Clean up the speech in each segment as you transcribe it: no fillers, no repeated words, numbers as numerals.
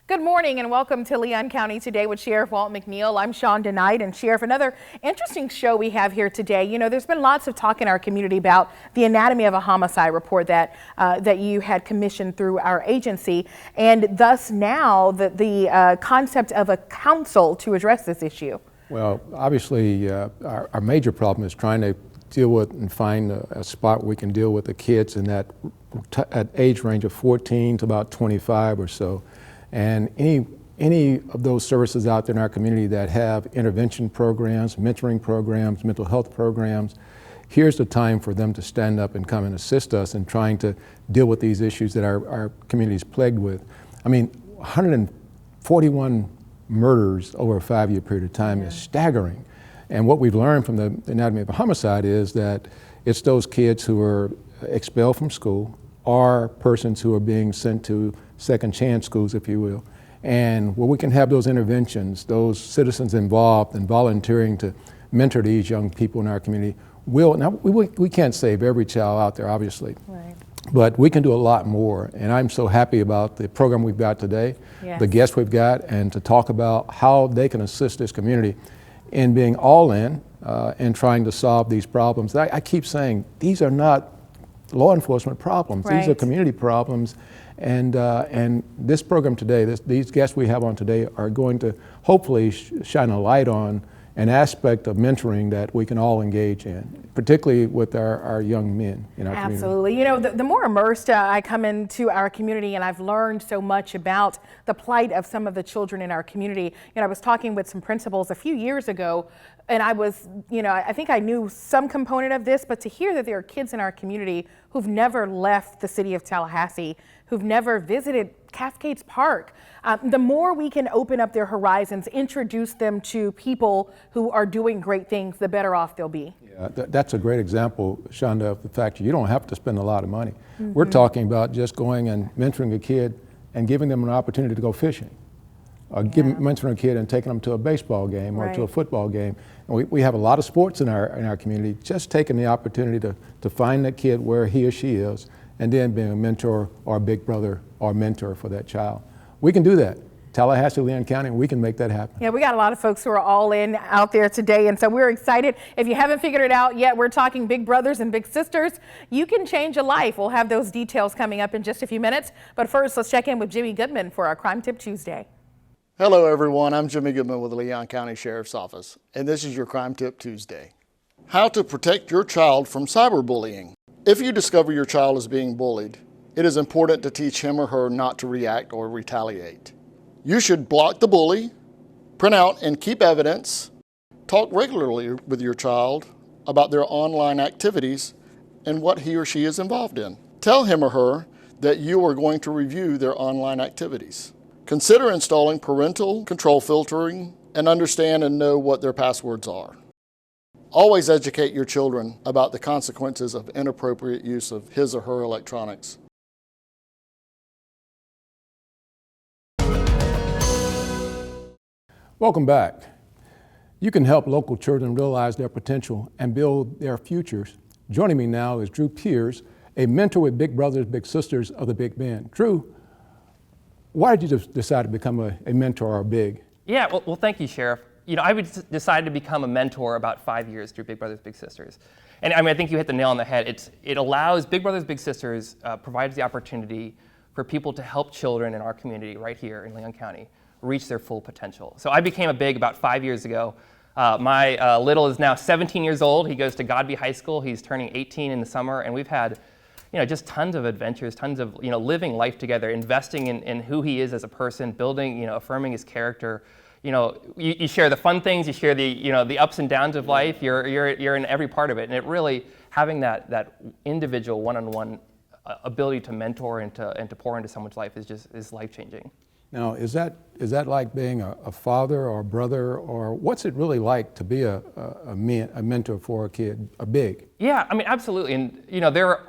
Good morning and welcome to Leon County Today with Sheriff Walt McNeil. I'm Shonda Knight, and Sheriff, another interesting show we have here today. You know, there's been lots of talk in our community about the anatomy of a homicide report that you had commissioned through our agency, and thus now the concept of a council to address this issue. Well, obviously our major problem is trying to deal with and find a spot where we can deal with the kids in that at age range of 14 to about 25 or so. And any of those services out there in our community that have intervention programs, mentoring programs, mental health programs, here's the time for them to stand up and come and assist us in trying to deal with these issues that our community is plagued with. I mean, 141 murders over a 5-year period of time is staggering. And what we've learned from the anatomy of a homicide is that it's those kids who are expelled from school or persons who are being sent to second chance schools, if you will. And where we can have those interventions, those citizens involved and volunteering to mentor these young people in our community now we can't save every child out there, obviously. Right. But we can do a lot more, and I'm so happy about the program we've got today, Yes. the guests we've got, and to talk about how they can assist this community in being all in and trying to solve these problems. I keep saying these are not law enforcement problems. Right. These are community problems, and this program today, these guests we have on today are going to hopefully shine a light on an aspect of mentoring that we can all engage in, particularly with our young men in our community. Absolutely. You know, the more immersed I come into our community, and I've learned so much about the plight of some of the children in our community. You know, I was talking with some principals a few years ago, and I was, you know, I think I knew some component of this, but to hear that there are kids in our community who've never left the city of Tallahassee, who've never visited Cascades Park, the more we can open up their horizons, introduce them to people who are doing great things, the better off they'll be. Yeah, that's a great example, Shonda, of the fact that you don't have to spend a lot of money. Mm-hmm. We're talking about just going and mentoring a kid and giving them an opportunity to go fishing, or mentoring a kid and taking them to a baseball game or to a football game. And we have a lot of sports in our community. Just taking the opportunity to find that kid where he or she is, and then being a mentor or a big brother or mentor for that child. We can do that. Tallahassee, Leon County, we can make that happen. Yeah, we got a lot of folks who are all in out there today, and so we're excited. If you haven't figured it out yet, we're talking big brothers and big sisters. You can change a life. We'll have those details coming up in just a few minutes. But first, let's check in with Jimmy Goodman for our Crime Tip Tuesday. Hello everyone, I'm Jimmy Goodman with the Leon County Sheriff's Office, and this is your Crime Tip Tuesday. How to protect your child from cyberbullying. If you discover your child is being bullied, it is important to teach him or her not to react or retaliate. You should block the bully, print out and keep evidence, talk regularly with your child about their online activities and what he or she is involved in. Tell him or her that you are going to review their online activities. Consider installing parental control filtering and understand and know what their passwords are. Always educate your children about the consequences of inappropriate use of his or her electronics. Welcome back. You can help local children realize their potential and build their futures. Joining me now is Drew Piers, a mentor with Big Brothers Big Sisters of the Big Bend. Drew, why did you decide to become a mentor or big? Yeah, well, thank you, Sheriff. You know, I decided to become a mentor about 5 years through Big Brothers Big Sisters. And I mean, I think you hit the nail on the head. It allows Big Brothers Big Sisters, provides the opportunity for people to help children in our community right here in Leon County reach their full potential. So I became a big about 5 years ago. My little is now 17 years old. He goes to Godby High School. He's turning 18 in the summer, and we've had, you know, just tons of adventures, tons of, you know, living life together, investing in who he is as a person, building, you know, affirming his character. You know, you share the fun things, you share the, you know, the ups and downs of life. You're in every part of it, and it really having that individual one-on-one ability to mentor and to pour into someone's life is life-changing. Now, is that like being a father or a brother, or what's it really like to be a mentor for a kid, a big? Yeah, I mean, absolutely. And, you know, there are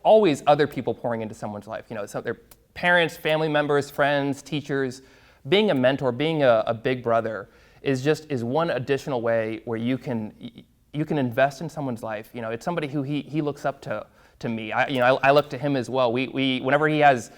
always other people pouring into someone's life. You know, so their parents, family members, friends, teachers. Being a mentor, being a big brother is one additional way where you can invest in someone's life. You know, it's somebody who he looks up to me. I look to him as well. We whenever he has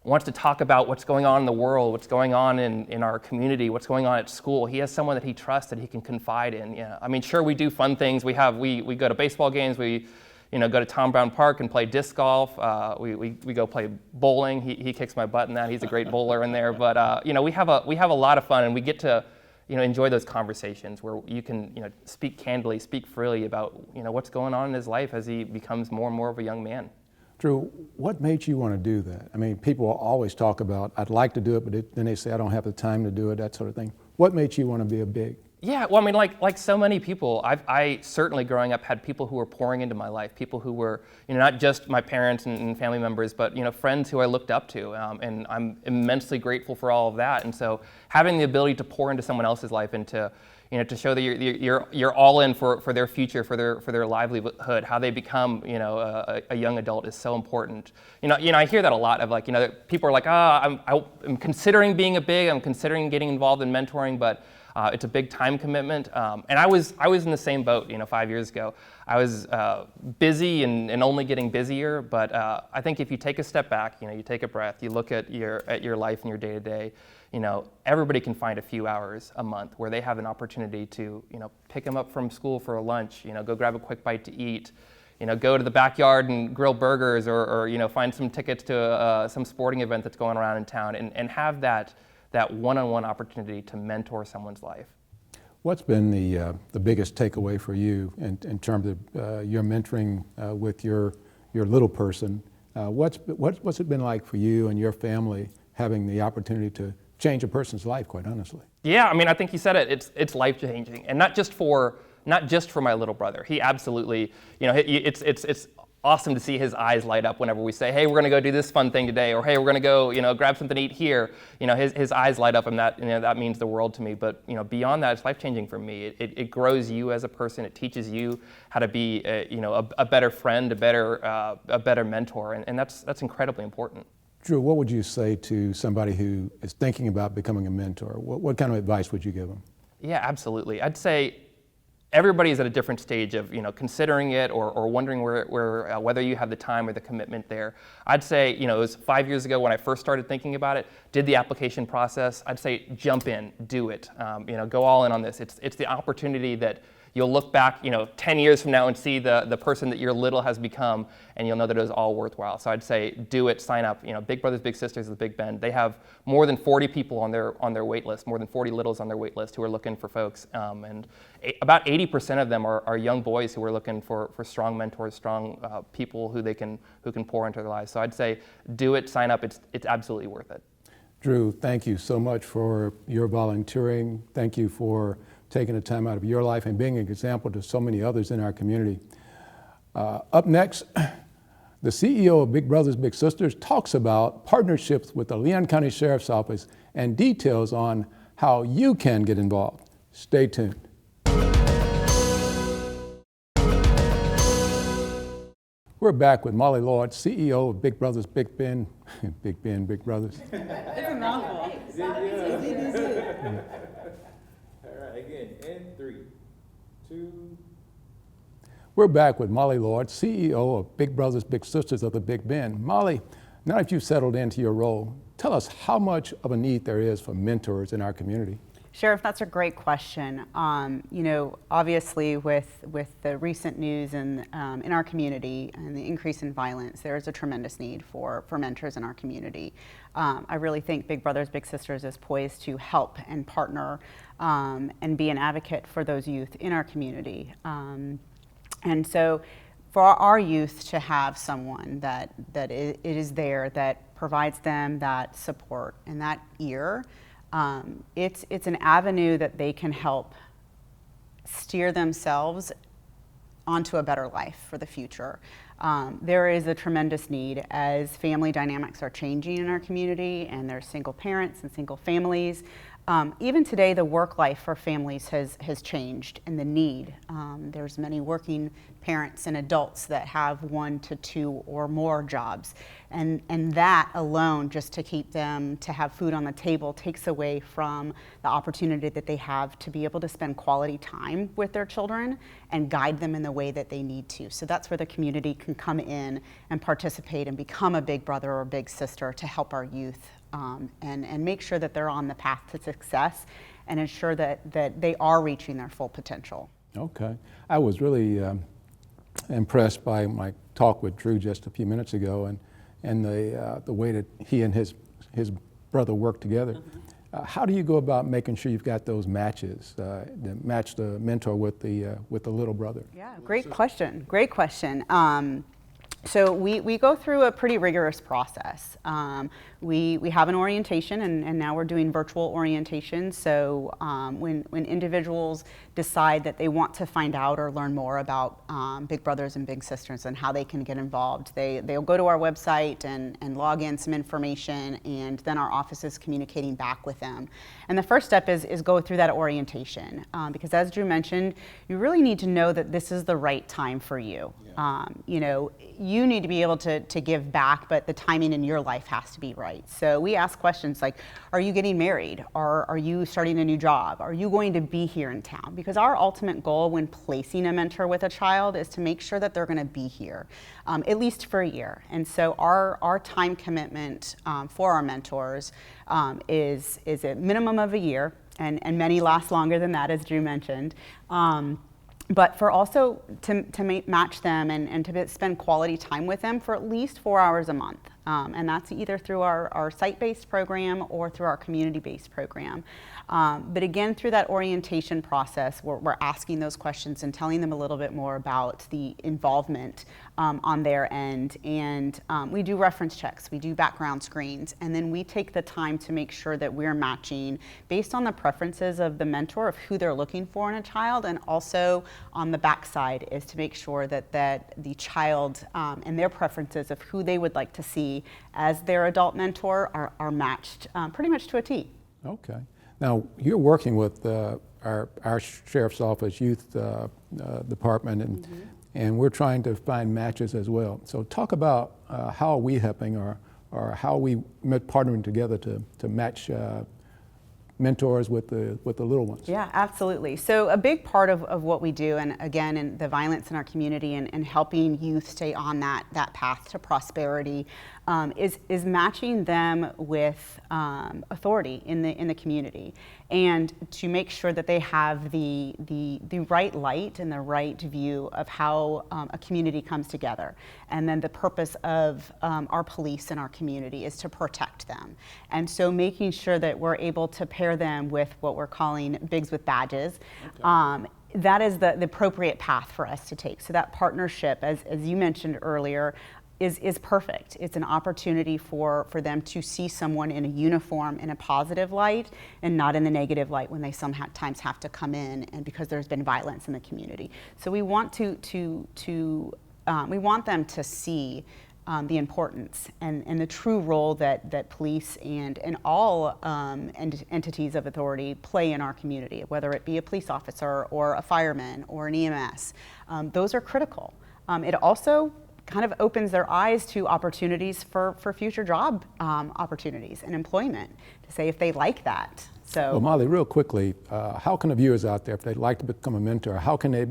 wants to talk about what's going on in the world, what's going on in our community, what's going on at school, he has someone that he trusts that he can confide in. Yeah. I mean, sure, we do fun things. We go to baseball games. We go to Tom Brown Park and play disc golf. We go play bowling. He kicks my butt in that. He's a great bowler in there. But we have a lot of fun, and we get to enjoy those conversations where you can speak candidly, speak freely about what's going on in his life as he becomes more and more of a young man. Drew, what made you want to do that? I mean, people always talk about, I'd like to do it, but then they say, I don't have the time to do it, that sort of thing. What made you want to be a big? Yeah, well, I mean, like so many people, I certainly growing up had people who were pouring into my life, people who were, not just my parents and family members, but, friends who I looked up to, and I'm immensely grateful for all of that. And so having the ability to pour into someone else's life and to show that you're all in for their future, for their livelihood, how they become, a young adult is so important. I hear that a lot of people are like, I'm considering being a big, I'm considering getting involved in mentoring, but it's a big time commitment. And I was in the same boat, 5 years ago. I was busy and only getting busier, but I think if you take a step back, you take a breath, you look at your life and your day to day, everybody can find a few hours a month where they have an opportunity to, pick them up from school for a lunch, go grab a quick bite to eat, go to the backyard and grill burgers or find some tickets to some sporting event that's going around in town and have that one-on-one opportunity to mentor someone's life. What's been the biggest takeaway for you in terms of your mentoring with your little person? What's it been like for you and your family having the opportunity to change a person's life, quite honestly? Yeah, I mean, I think you said it. It's life-changing, and not just for my little brother. He absolutely, it's awesome to see his eyes light up whenever we say, hey, we're going to go do this fun thing today, or hey, we're going to go, grab something to eat here. His eyes light up, and that means the world to me. But beyond that, it's life-changing for me. It grows you as a person. It teaches you how to be, a better friend, a better mentor, and that's incredibly important. Drew, what would you say to somebody who is thinking about becoming a mentor? What kind of advice would you give them? Yeah, absolutely. I'd say everybody is at a different stage of considering it or wondering whether you have the time or the commitment there. I'd say it was 5 years ago when I first started thinking about it, did the application process. I'd say jump in, do it, go all in on this. It's the opportunity that you'll look back 10 years from now and see the person that your little has become, and you'll know that it was all worthwhile. So I'd say do it, sign up. Big Brothers Big Sisters of the Big Bend, they have more than 40 people on their wait list, more than 40 littles on their wait list who are looking for folks. And about 80% of them are young boys who are looking for strong mentors, strong people who can pour into their lives. So I'd say do it, sign up. It's absolutely worth it. Drew, thank you so much for your volunteering. Thank you for taking the time out of your life and being an example to so many others in our community. Up next, the CEO of Big Brothers Big Sisters talks about partnerships with the Leon County Sheriff's Office and details on how you can get involved. Stay tuned. We're back with Molly Lord, CEO of Big Brothers Big Bend. Big Bend, Big Brothers. It's a mouthful. All right, again, in 3, 2. We're back with Molly Lord, CEO of Big Brothers Big Sisters of the Big Bend. Molly, now that you've settled into your role, tell us how much of a need there is for mentors in our community. Sheriff, that's a great question. Obviously with the recent news in our community and the increase in violence, there is a tremendous need for mentors in our community. I really think Big Brothers Big Sisters is poised to help and partner and be an advocate for those youth in our community. And so for our youth to have someone that it is there, that provides them that support and that ear, it's an avenue that they can help steer themselves onto a better life for the future. There is a tremendous need as family dynamics are changing in our community, and there's single parents and single families. Even today, the work life for families has changed, and the need. There's many working parents and adults that have 1 to 2 or more jobs, and that alone, just to keep them to have food on the table, takes away from the opportunity that they have to be able to spend quality time with their children and guide them in the way that they need to. So that's where the community can come in and participate and become a big brother or big sister to help our youth and make sure that they're on the path to success and ensure that they are reaching their full potential. Okay. I was really impressed by my talk with Drew just a few minutes ago and the way that he and his brother work together. How do you go about making sure you've got those matches, that match the mentor with the little brother? Yeah, great question. Great question. So we go through a pretty rigorous process. We have an orientation, and now we're doing virtual orientation. So when individuals decide that they want to find out or learn more about Big Brothers and Big Sisters and how they can get involved, they'll go to our website and log in some information, and then our office is communicating back with them. And the first step is go through that orientation, because as Drew mentioned, you really need to know that this is the right time for you. Yeah. You need to be able to give back, but the timing in your life has to be right. So we ask questions like, are you getting married? Are you starting a new job? Are you going to be here in town? Because our ultimate goal when placing a mentor with a child is to make sure that they're going to be here, at least for a year. And so our time commitment for our mentors is a minimum of a year, and many last longer than that, as Drew mentioned. But for also to match them and to spend quality time with them for at least 4 hours a month. And that's either through our site-based program or through our community-based program. But again, through that orientation process, we're asking those questions and telling them a little bit more about the involvement on their end. And we do reference checks, we do background screens, and then we take the time to make sure that we're matching based on the preferences of the mentor of who they're looking for in a child, and also on the backside is to make sure that the child and their preferences of who they would like to see as their adult mentor are matched pretty much to a T. Okay. Now, you're working with our Sheriff's Office Youth Department, and we're trying to find matches as well. So talk about how are we helping or how are we partnering together to match mentors with the little ones? Yeah, absolutely. So a big part of what we do, and again, in the violence in our community and helping youth stay on that path to prosperity, is matching them with authority in the community, and to make sure that they have the right light and the right view of how a community comes together. And then the purpose of our police in our community is to protect them. And so making sure that we're able to pair them with what we're calling Bigs with Badges. Okay. That is the appropriate path for us to take. So that partnership, as you mentioned earlier, is perfect. It's an opportunity for them to see someone in a uniform in a positive light and not in the negative light when they sometimes have to come in and because there's been violence in the community. So we want we want them to see the importance and the true role that police and all entities of authority play in our community, whether it be a police officer or a fireman or an EMS. Those are critical. It also kind of opens their eyes to opportunities for future job opportunities and employment, to say if they like that. So, well, Molly, real quickly, how can the viewers out there, if they'd like to become a mentor, how can they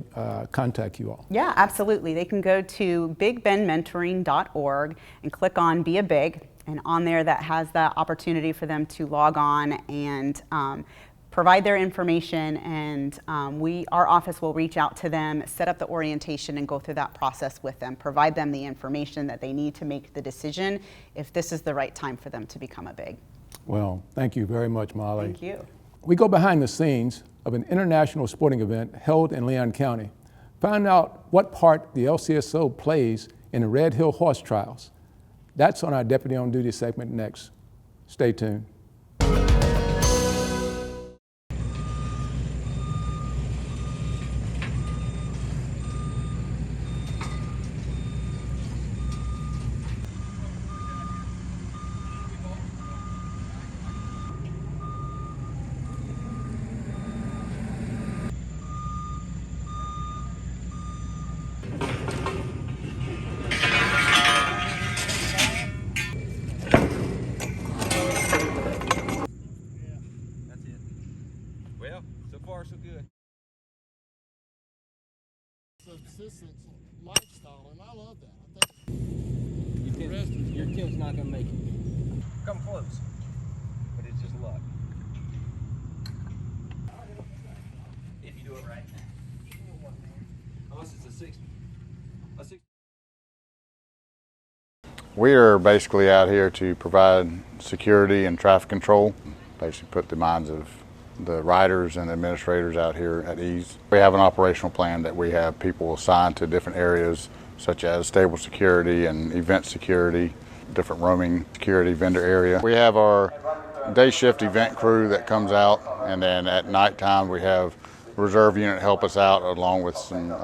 contact you all? Yeah, absolutely. They can go to bigbenmentoring.org and click on Be a Big, and on there that has the opportunity for them to log on and provide their information, and our office will reach out to them, set up the orientation, and go through that process with them, provide them the information that they need to make the decision if this is the right time for them to become a Big. Well, thank you very much, Molly. Thank you. We go behind the scenes of an international sporting event held in Leon County. Find out what part the LCSO plays in the Red Hill Horse Trials. That's on our Deputy on Duty segment next. Stay tuned. Well, so far so good. Subsistence lifestyle, and I love that. not gonna make it. Come close, but it's just luck. If you do it right. Unless it's a 60. A 60. We are basically out here to provide security and traffic control, basically put the minds of the riders and administrators out here at ease. We have an operational plan that we have people assigned to different areas such as stable security and event security, different roaming security vendor area. We have our day shift event crew that comes out, and then at nighttime we have reserve unit help us out along with some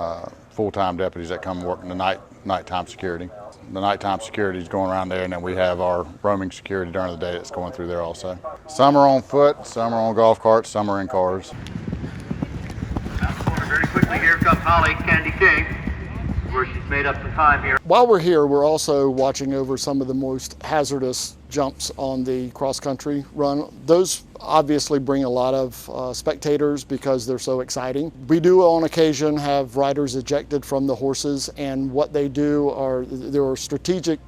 full-time deputies that come work in the nighttime security. The nighttime security is going around there, and then we have our roaming security during the day that's going through there also. Some are on foot, some are on golf carts, some are in cars. Down the corner very quickly, here comes Holly Candy King, where she's made up some time here. While we're here, we're also watching over some of the most hazardous jumps on the cross-country run. Those obviously bring a lot of spectators because they're so exciting. We do on occasion have riders ejected from the horses, and what they do are there are strategic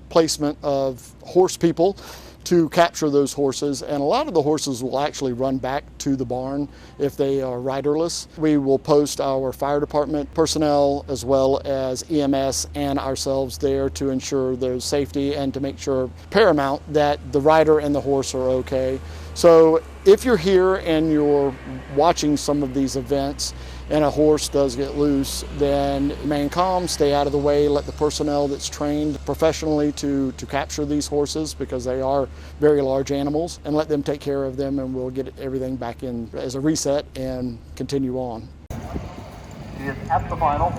placement of horse people to capture those horses, and a lot of the horses will actually run back to the barn if they are riderless. We will post our fire department personnel as well as EMS and ourselves there to ensure their safety and to make sure paramount that the rider and the horse are okay. So if you're here and you're watching some of these events and a horse does get loose, then remain calm, stay out of the way, let the personnel that's trained professionally to capture these horses, because they are very large animals, and let them take care of them, and we'll get everything back in as a reset and continue on. She is at the final.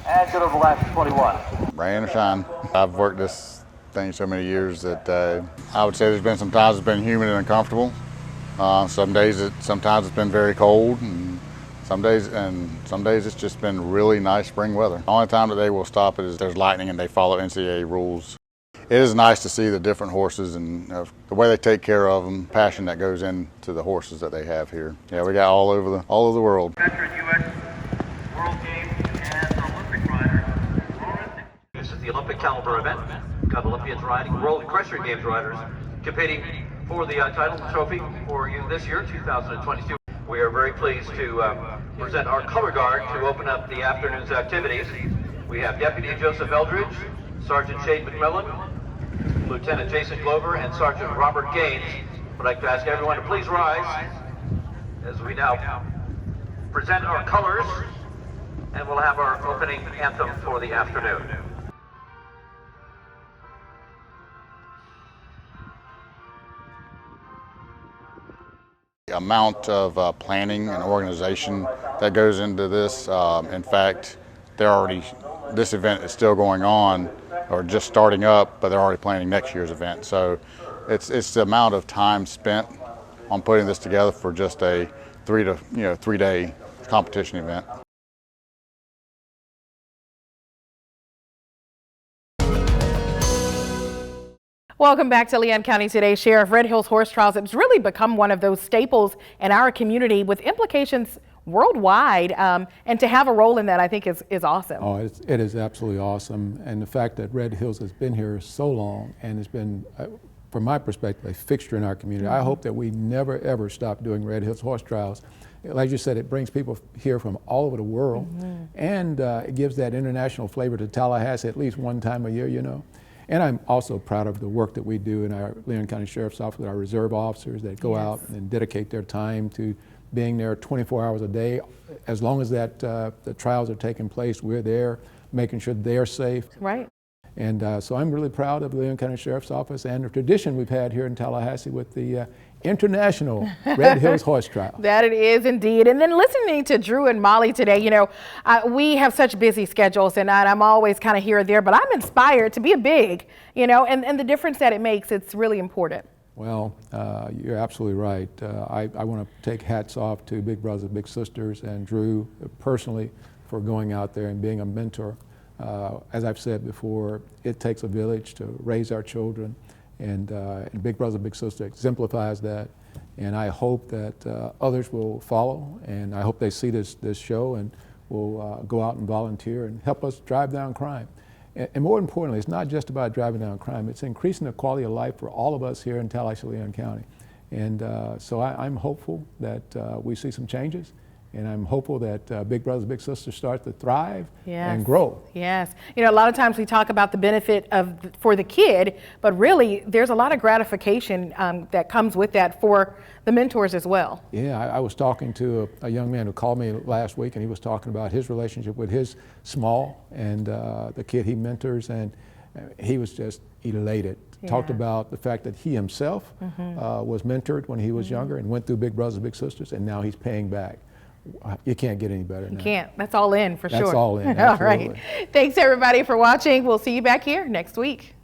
And good over the last 21. Rain or shine. I've worked this thing so many years that I would say there's been some times it's been humid and uncomfortable. Sometimes it's been very cold, and some days it's just been really nice spring weather. The only time that they will stop it is there's lightning and they follow NCAA rules. It is nice to see the different horses and the way they take care of them, passion that goes into the horses that they have here. Yeah, we got all over the world. Veteran U.S. World Games and Olympic riders. This is the Olympic caliber event. We've got Olympians riding, World Equestrian Games riders competing for the title trophy for you this year, 2022. We are very pleased to present our color guard to open up the afternoon's activities. We have Deputy Joseph Eldridge, Sergeant Shane McMillan, Lieutenant Jason Glover, and Sergeant Robert Gaines. I'd like to ask everyone to please rise as we now present our colors, and we'll have our opening anthem for the afternoon. The amount of planning and organization that goes into this, in fact, this event is still going on or just starting up, but they're already planning next year's event. So it's the amount of time spent on putting this together for just a 3-day competition event. Welcome back to Leon County Today. Sheriff, Red Hills Horse Trials, it's really become one of those staples in our community with implications worldwide, and to have a role in that, I think is awesome. Oh, it is absolutely awesome, and the fact that Red Hills has been here so long and has been, from my perspective, a fixture in our community. I hope that we never ever stop doing Red Hills Horse Trials. Like you said, it brings people here from all over the world, and it gives that international flavor to Tallahassee at least one time a year, you know. And I'm also proud of the work that we do in our Leon County Sheriff's Office with our reserve officers that go out and dedicate their time to being there 24 hours a day. As long as that the trials are taking place, we're there making sure they're safe. Right. And so I'm really proud of the Leon County Sheriff's Office and the tradition we've had here in Tallahassee with the International Red Hills Horse Trial. That it is indeed. And then listening to Drew and Molly today, you know, we have such busy schedules, and I'm always kind of here or there, but I'm inspired to be a big, you know, and the difference that it makes, it's really important. Well, you're absolutely right. I want to take hats off to Big Brothers Big Sisters and Drew personally for going out there and being a mentor. As I've said before, it takes a village to raise our children, and Big Brother Big Sister exemplifies that. And I hope that others will follow, and I hope they see this show and will go out and volunteer and help us drive down crime. And more importantly, it's not just about driving down crime. It's increasing the quality of life for all of us here in Tallahassee, Leon County. And so I'm hopeful that we see some changes. And I'm hopeful that Big Brothers Big Sisters start to thrive and grow. Yes. You know, a lot of times we talk about the benefit for the kid, but really there's a lot of gratification that comes with that for the mentors as well. Yeah, I was talking to a young man who called me last week, and he was talking about his relationship with his small and the kid he mentors, and he was just elated. Yeah. Talked about the fact that he himself was mentored when he was younger and went through Big Brothers Big Sisters, and now he's paying back. You can't get any better than that. You can't. That's all in for sure. That's all in. All right. Thanks everybody for watching. We'll see you back here next week.